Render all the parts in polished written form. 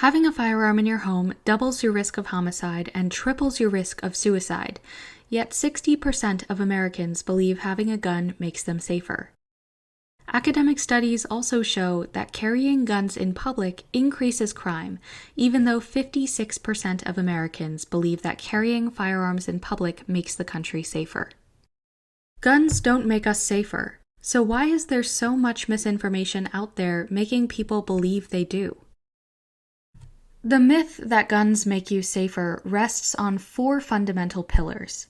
Having a firearm in your home doubles your risk of homicide and triples your risk of suicide, yet 60% of Americans believe having a gun makes them safer. Academic studies also show that carrying guns in public increases crime, even though 56% of Americans believe that carrying firearms in public makes the country safer. Guns don't make us safer, so why is there so much misinformation out there making people believe they do? The myth that guns make you safer rests on 4 fundamental pillars.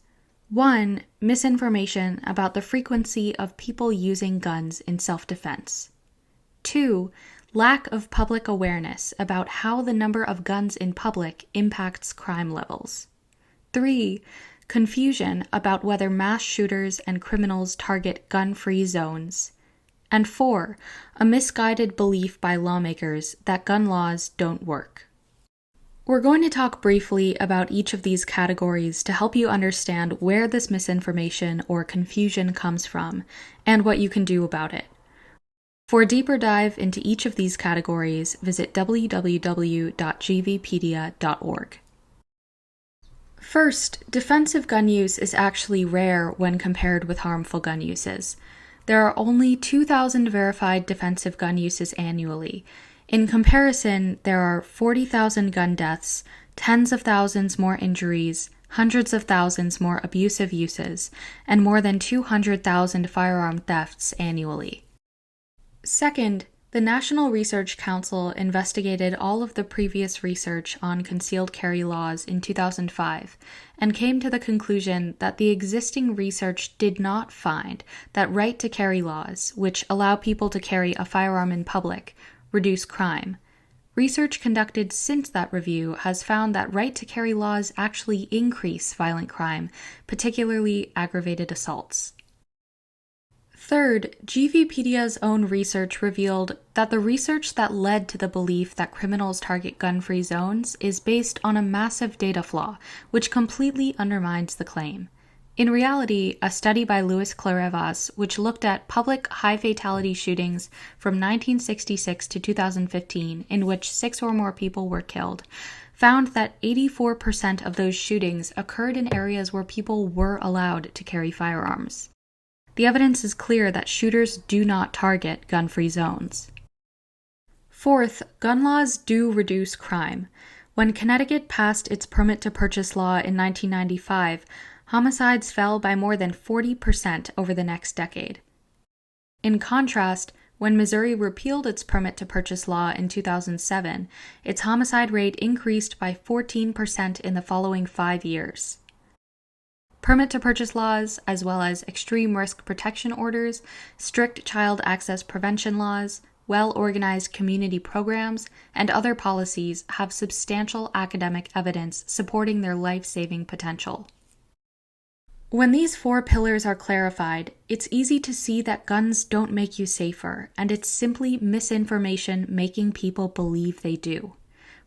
1. Misinformation about the frequency of people using guns in self-defense. 2. Lack of public awareness about how the number of guns in public impacts crime levels. 3. Confusion about whether mass shooters and criminals target gun-free zones. And 4. A misguided belief by lawmakers that gun laws don't work. We're going to talk briefly about each of these categories to help you understand where this misinformation or confusion comes from and what you can do about it. For a deeper dive into each of these categories, visit www.gvpedia.org. First, defensive gun use is actually rare when compared with harmful gun uses. There are only 2,000 verified defensive gun uses annually. In comparison, there are 40,000 gun deaths, tens of thousands more injuries, hundreds of thousands more abusive uses, and more than 200,000 firearm thefts annually. Second, the National Research Council investigated all of the previous research on concealed carry laws in 2005 and came to the conclusion that the existing research did not find that right-to-carry laws, which allow people to carry a firearm in public, reduce crime. Research conducted since that review has found that right-to-carry laws actually increase violent crime, particularly aggravated assaults. Third, GVPedia's own research revealed that the research that led to the belief that criminals target gun-free zones is based on a massive data flaw, which completely undermines the claim. In reality, a study by Luis Clarevas, which looked at public high-fatality shootings from 1966 to 2015, in which 6 or more people were killed, found that 84% of those shootings occurred in areas where people were allowed to carry firearms. The evidence is clear that shooters do not target gun-free zones. Fourth, gun laws do reduce crime. When Connecticut passed its permit-to-purchase law in 1995, homicides fell by more than 40% over the next decade. In contrast, when Missouri repealed its permit-to-purchase law in 2007, its homicide rate increased by 14% in the following 5 years. Permit-to-purchase laws, as well as extreme risk protection orders, strict child access prevention laws, well-organized community programs, and other policies have substantial academic evidence supporting their life-saving potential. When these 4 pillars are clarified, it's easy to see that guns don't make you safer, and it's simply misinformation making people believe they do.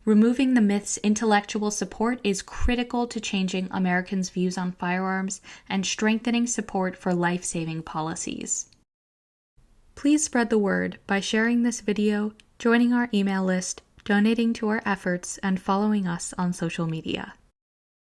Removing the myth's intellectual support is critical to changing Americans' views on firearms and strengthening support for life-saving policies. Please spread the word by sharing this video, joining our email list, donating to our efforts, and following us on social media.